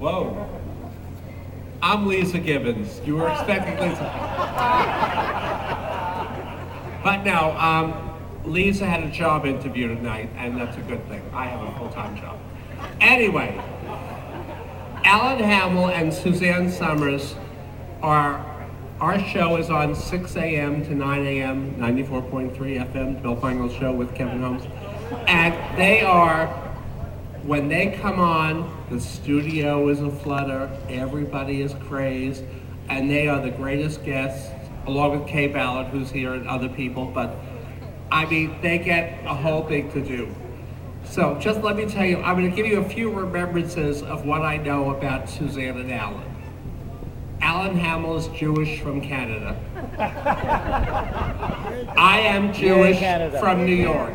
Whoa. I'm Lisa Gibbons. You were expecting Lisa. But no, Lisa had a job interview tonight, and that's a good thing. I have a full-time job. Anyway, Alan Hamel and Suzanne Somerd our show is on 6 a.m. to 9 a.m., 94.3 FM, Bill Fingal's show with Kevin Holmes. And when they come on, the studio is aflutter, everybody is crazed, and they are the greatest guests, along with Kay Ballard, who's here, and other people, but I mean, they get a whole big to-do. So just let me tell you, I'm gonna give you a few remembrances of what I know about Suzanne and Alan. Alan Hamel is Jewish from Canada. I am Jewish from New York.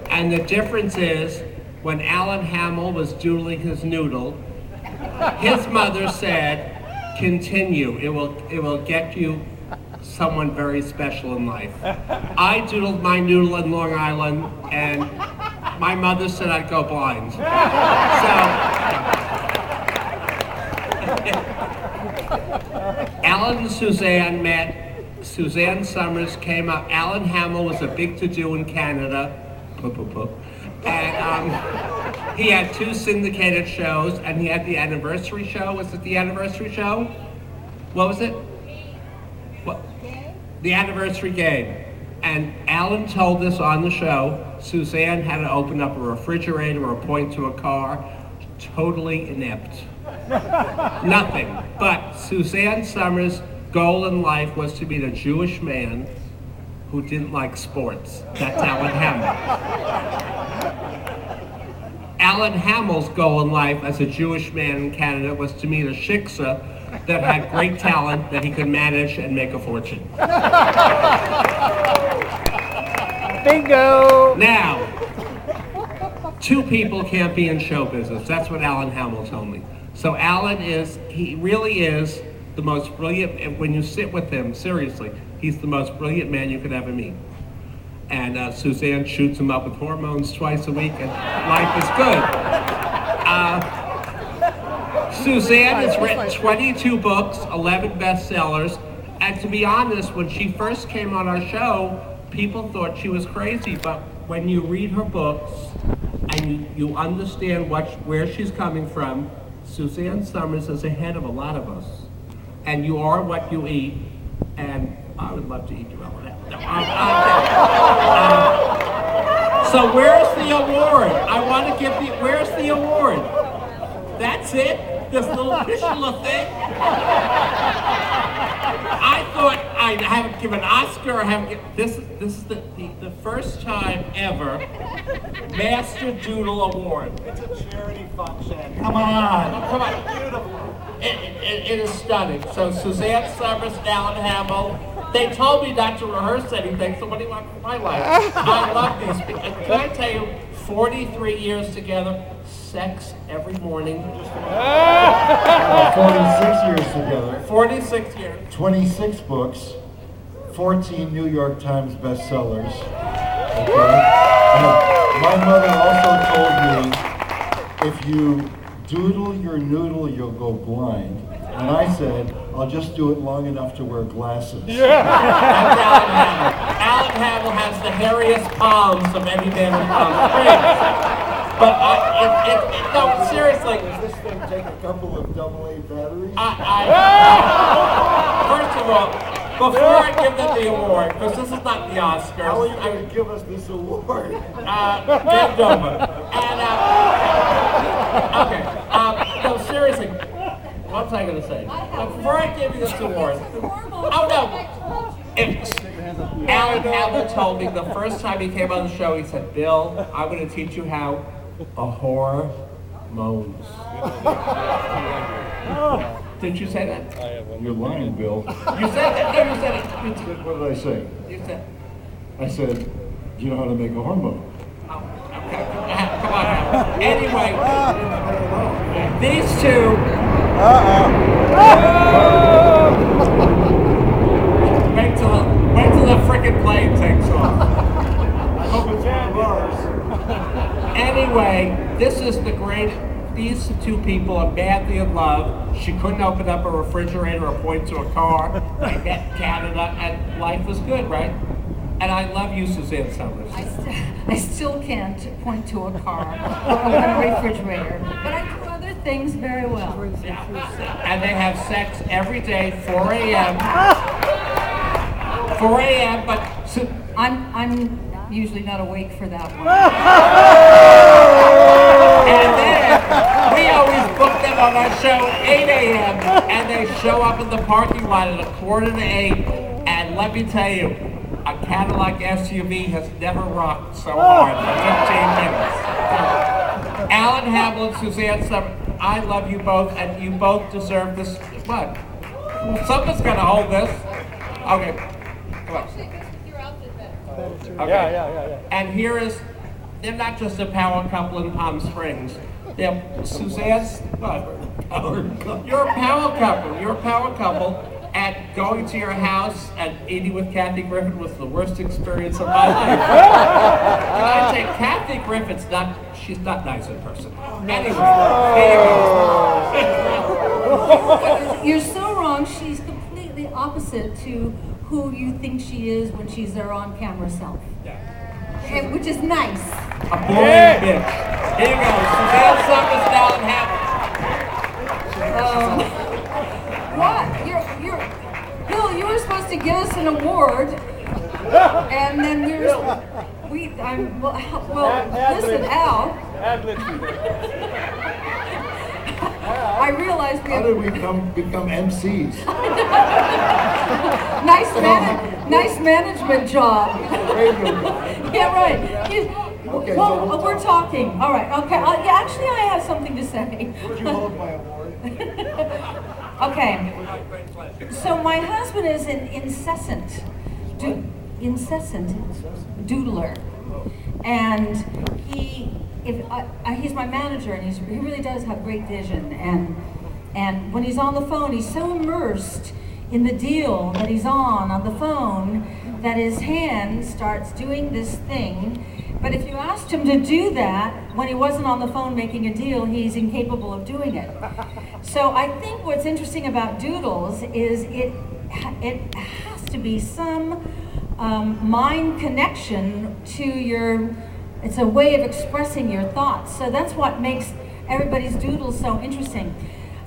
And the difference is, when Alan Hamel was doodling his noodle, his mother said, continue, it will get you someone very special in life. I doodled my noodle in Long Island, and my mother said I'd go blind. Alan and Suzanne met. Suzanne Somerd came up. Alan Hamel was a big to-do in Canada. And he had 2 syndicated shows, and he had the anniversary show. Was it the anniversary show? What was it? What? The anniversary game. And Alan told us on the show, Suzanne had to open up a refrigerator or point to a car. Totally inept. Nothing. But Suzanne Somerd's goal in life was to be a Jewish man who didn't like sports. That's Alan Hamel. Alan Hamel's goal in life as a Jewish man in Canada was to meet a shiksa that had great talent that he could manage and make a fortune. Bingo! Now, 2 people can't be in show business. That's what Alan Hamel told me. So Alan he really is the most brilliant, and when you sit with him, seriously, he's the most brilliant man you could ever meet. And Suzanne shoots him up with hormones twice a week, and life is good. Suzanne has written 22 books, 11 bestsellers, and to be honest, when she first came on our show, people thought she was crazy, but when you read her books and you understand where she's coming from, Suzanne Somerd is ahead of a lot of us. And you are what you eat, and I would love to eat you, Ellen. So where's the award? I want to give where's the award? That's it? This little fishula thing? I thought I haven't given an Oscar, I haven't given, this is the first time ever Master Doodle Award. It's a charity function. Come on. Beautiful. It is stunning. So Suzanne Somerd, Alan Hamel, they told me not to rehearse anything, so what do you want from my life? I love these people. Can I tell you, 43 years together, sex every morning. 46 years together. 46 years. 26 books, 14 New York Times bestsellers. Okay? And my mother also told me, if you doodle your noodle, you'll go blind. And I said, I'll just do it long enough to wear glasses. That's Alan Hamel. Alan Hamel has the hairiest palms of any man in Palm Srings. But no, seriously. Does this thing take a couple of AA batteries? First of all, before I give them the award, because this is not the Oscars. How are you going to give us this award? Bend over. And, okay, no, seriously, what was I going to say? Before I give you this award, oh no, Alan Hamel told me the first time he came on the show, he said, Bill, I'm going to teach you how a whore moans. Didn't you say that? You're lying, Bill. You said that? No, you said it. What did I say? You said. I said, you know how to make a hormone. Oh, okay. Come on now. Anyway, these two. Wait till the frickin' plane takes off. I hope it's one of ours. Anyway, this is the great. these two people are madly in love. She couldn't open up a refrigerator or point to a car. They met in Canada, and life was good, right? And I love you, Suzanne Somerd. I still can't point to a car or open a refrigerator, but I do other things very well. Yeah. And they have sex every day, 4 a.m. 4 a.m., but... I'm usually not awake for that one. And then we always book them on our show 8 a.m. and they show up in the parking lot at 7:45. And let me tell you, a Cadillac SUV has never rocked so hard for 15 minutes. Alan Hamel and Suzanne Somerd, I love you both, and you both deserve this. What? Something's gonna hold this. Okay, come on. Okay. Yeah. And here is, they're not just a power couple in Palm Srings. They're Suzanne's, what? You're a power couple. You're a power couple. And going to your house and eating with Kathy Griffin was the worst experience of my life. Can I say, Kathy Griffin's she's not nice in person. Anyway, here you go. You're so wrong. She's completely opposite to who you think she is when she's their on-camera self. Which is nice. A boring bitch. Here you go. Suzanne Somerd, Alan Hamel. What? Bill, you were supposed to give us an award, and then listen, Al. I realized How did we become MCs? Nice management job. Radio guy. Yeah, right. Okay, well, so we'll we're talking. All right. Okay. Yeah, actually, I have something to say. Would you hold my award? Okay. So my husband is an incessant doodler, and he's my manager, and he really does have great vision. And when he's on the phone, he's so immersed in the deal that he's on the phone that his hand starts doing this thing. But if you asked him to do that when he wasn't on the phone making a deal, he's incapable of doing it. So I think what's interesting about Doodles is it has to be some mind connection to it's a way of expressing your thoughts. So that's what makes everybody's doodles so interesting.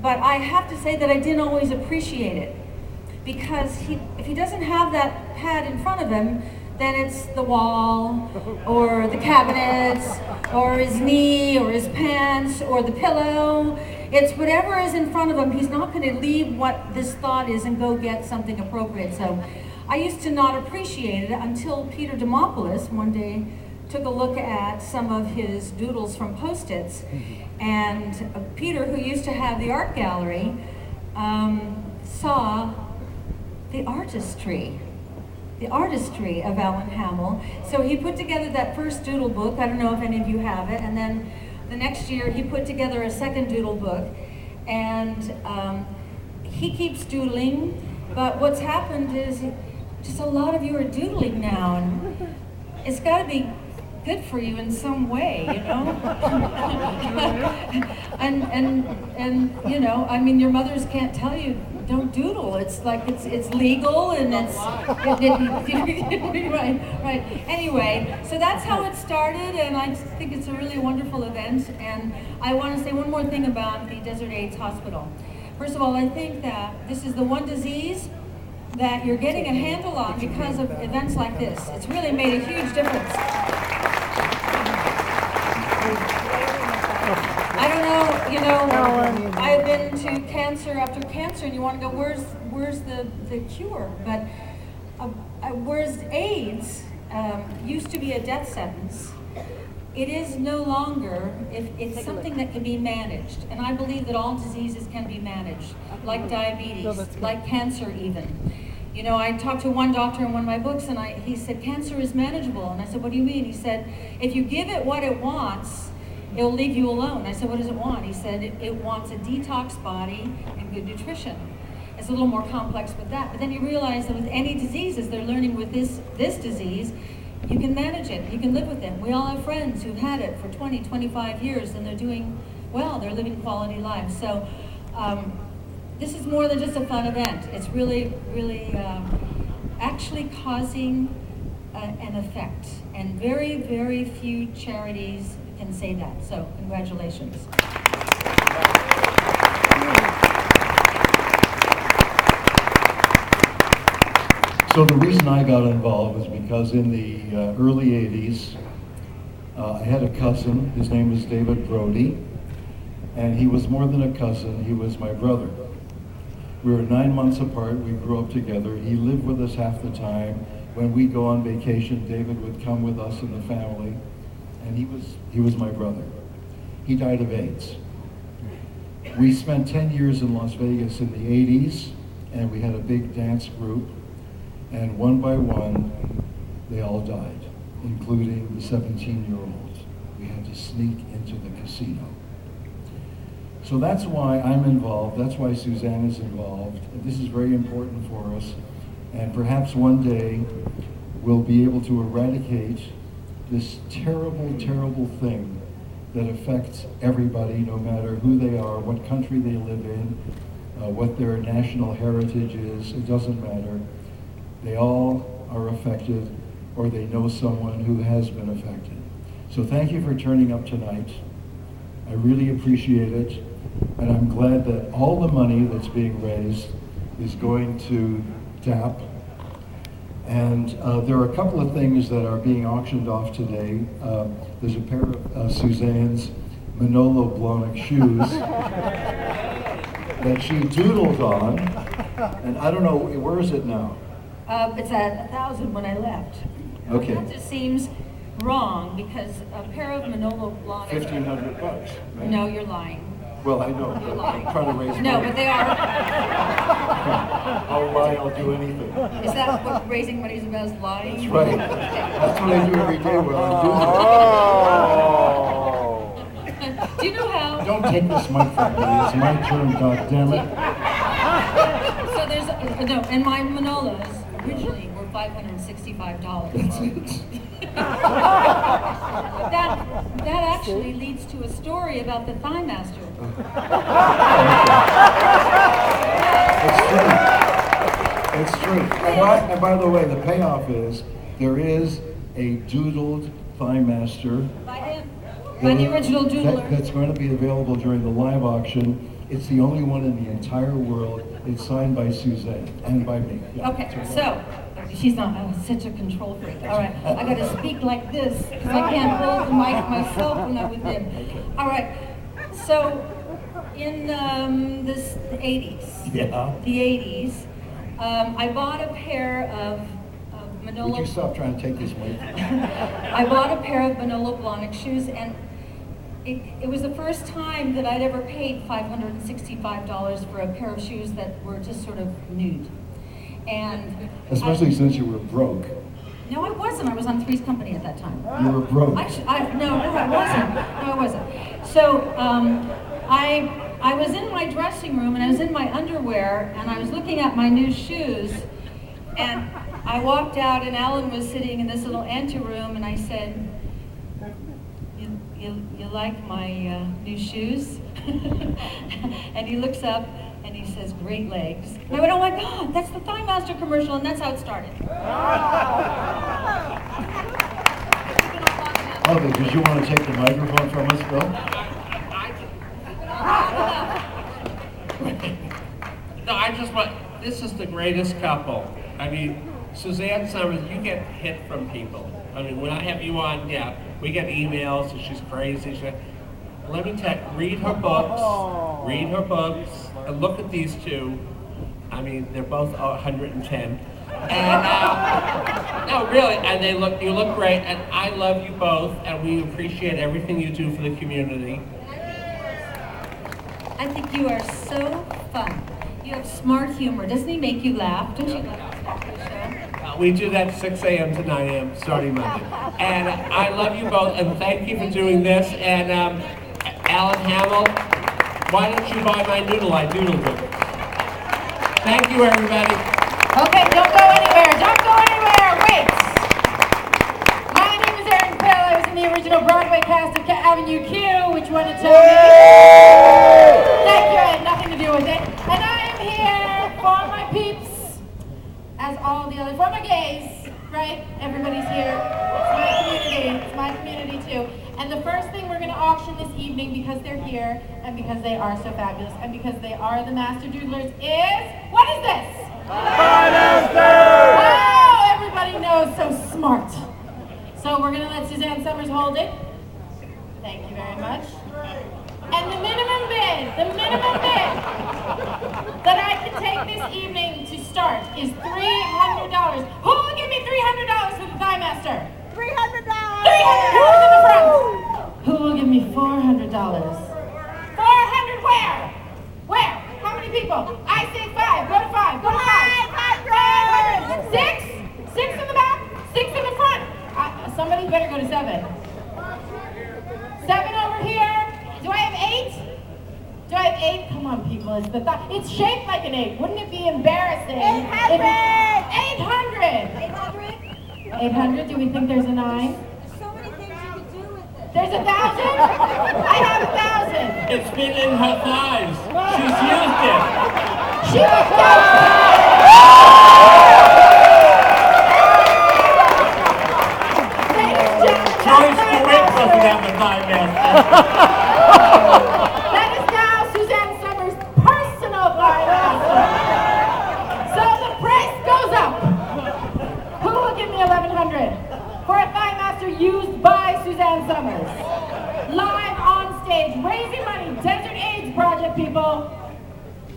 But I have to say that I didn't always appreciate it, because if he doesn't have that pad in front of him, then it's the wall, or the cabinets, or his knee, or his pants, or the pillow. It's whatever is in front of him. He's not going to leave what this thought is and go get something appropriate. So I used to not appreciate it until Peter Demopoulos one day took a look at some of his doodles from Post-its. And Peter, who used to have the art gallery, saw the artistry of Alan Hamel. So he put together that first doodle book. I don't know if any of you have it. And then the next year he put together a second doodle book. And he keeps doodling. But what's happened is just a lot of you are doodling now. And it's got to be good for you in some way, you know? and you know, I mean, your mothers can't tell you don't doodle. It's like it's legal, and it's right. Anyway, so that's how it started, and I just think it's a really wonderful event. And I want to say one more thing about the Desert AIDS Hospital. First of all, I think that this is the one disease that you're getting a handle on because of events like this. It's really made a huge difference. I don't know, you know, I've been to cancer after cancer, and you want to go, where's the cure? But whereas AIDS used to be a death sentence, it is no longer. It's something that can be managed. And I believe that all diseases can be managed, like diabetes, like cancer even. You know, I talked to one doctor in one of my books, and he said, cancer is manageable. And I said, what do you mean? He said, if you give it what it wants, it'll leave you alone. I said, what does it want? He said, it wants a detox body and good nutrition. It's a little more complex with that. But then you realize that with any diseases, they're learning with this disease, you can manage it, you can live with it. We all have friends who've had it for 20, 25 years, and they're doing well. They're living quality lives. So this is more than just a fun event. It's really, really actually causing an effect. And very, very few charities can say that. So congratulations. So the reason I got involved was because in the early 80s, I had a cousin. His name was David Brody, and he was more than a cousin. He was my brother. We were 9 months apart. We grew up together. He lived with us half the time. When we go on vacation, David would come with us and the family, and he was my brother. He died of AIDS. We spent 10 years in Las Vegas in the 80s, and we had a big dance group, and one by one, they all died, including the 17-year-old. We had to sneak into the casino. So that's why I'm involved, that's why Suzanne is involved. This is very important for us, and perhaps one day we'll be able to eradicate this terrible, terrible thing that affects everybody, no matter who they are, what country they live in, what their national heritage is. It doesn't matter. They all are affected, or they know someone who has been affected. So thank you for turning up tonight. I really appreciate it, and I'm glad that all the money that's being raised is going to DAP. And there are a couple of things that are being auctioned off today. There's a pair of Suzanne's Manolo Blahnik shoes that she doodled on, and I don't know, where is it now? It's at 1,000 when I left. Okay. That just seems wrong because a pair of Manolo Blahnik. $1,500, right? No, you're lying. Well, I know, but I'm trying to raise money. No, but they are. I'll lie, I'll do anything. Is that what raising money is about? Is lying? That's right. That's what I do every day when I'm doing it. Do you know how? Don't take this mic from me. It's my turn, goddammit. So there's no, and my Manolos originally were $565. That actually leads to a story about the Thigh Master. It's true. And by the way, the payoff is there is a doodled Thigh Master. By him. By the original doodler. That's going to be available during the live auction. It's the only one in the entire world. It's signed by Suzanne and by me. Yeah. Okay, so she's not such a control freak. All right, I got to speak like this because I can't hold the mic myself when I'm with him. All right, so in the 80s, the 80s, I bought a pair of Manolo. Would you stop trying to take this mic? I bought a pair of Manolo Blahnik shoes, and it was the first time that I'd ever paid $565 for a pair of shoes that were just sort of nude. And especially since you were broke. No, I wasn't. I was on Three's Company at that time. You were broke. No, I wasn't. No, I wasn't. So I was in my dressing room and I was in my underwear and I was looking at my new shoes, and I walked out and Alan was sitting in this little anteroom and I said, You like my new shoes? And he looks up and he says, great legs. And I went, oh my God, that's the Thigh Master commercial, and that's how it started. Oh, did you want to take the microphone from us, Bill? No, I just want, this is the greatest couple. I mean, Suzanne Somerd, you get hit from people. I mean, when I have you on, yeah, we get emails, and she's crazy. Let me tell you, read her books, and look at these two. I mean, they're both 110. And, no, really, and you look great, and I love you both, and we appreciate everything you do for the community. I think you are so fun. You have smart humor. Doesn't he make you laugh? Don't you laugh? We do that 6 a.m. to 9 a.m. starting Monday. And I love you both, and thank you for doing this. And Alan Hamel, why don't you buy my noodle? I doodled it. Thank you, everybody. Okay, don't go anywhere. Don't go anywhere. Wait. My name is Erin Pill. I was in the the original Broadway cast of Avenue Q, which wanted to tell me. Thank you, I had nothing to do with it. And I am here for my peeps, as all the others, for my gays, right? Everybody's here. It's my community too. And the first thing we're going to auction this evening, because they're here, and because they are so fabulous, and because they are the Master Doodlers, is, what is this? Wow, everybody knows, so smart. So we're going to let Suzanne Somerd hold it. Thank you very much. And the minimum bid that I can take this evening to start is $300. Who will give me $300 for the Thigh Master? $300 in the front. Who will give me $400? 400 where? Where? How many people? I say 5. Go to 5. Go to 5. 500. 6? 6 in the back? 6 in the front? Somebody better go to 7. 7 over here. Do I have 8? Do I have 8? Come on, people. It's the thigh. It's shaped like an 8. Wouldn't it be embarrassing? 800. 800. 800. Do we think there's a 9? So many things you could do with it. There's 1,000? I have 1,000. It's been in her thighs. She's used it. She was done. Joyce DeWitt doesn't have the thigh master. That is now Suzanne Somerd's personal thigh master. So the price goes up. Who will give me 1,100 for a thigh master used by Suzanne Somerd? Live on stage, raising money, Desert AIDS Project, people.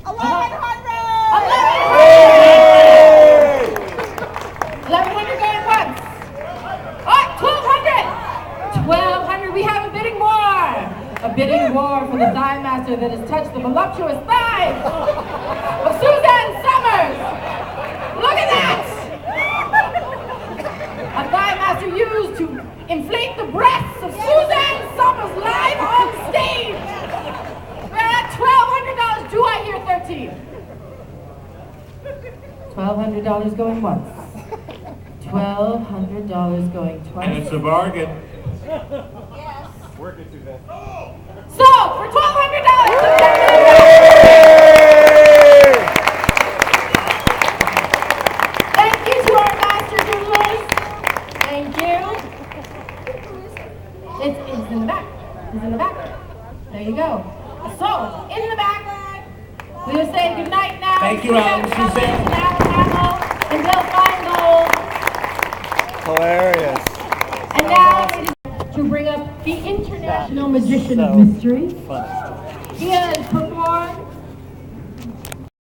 1,100. 1,100 going once. Oh, 1,200. 1,200. We have a bidding war. A bidding war for the thigh master that has touched the voluptuous thighs of Suzanne Somerd. Look at that. A thigh master used to inflate the breasts of Suzanne Somerd live on stage. We're at $1,200. Do I hear 13? $1,200 going once. $1,200 going twice. And it's a bargain. Yes. Work it, Suzanne. So, for $1,200, thank you to our Master Doodlers. Thank you. It's in the back. It's in the back. There you go. So, in the back, we'll say goodnight now. Thank you, Alan. Suzanne. Alan Hamel and Bill Feingold. Hilarious. And now it is to bring up the International Magician of Mystery,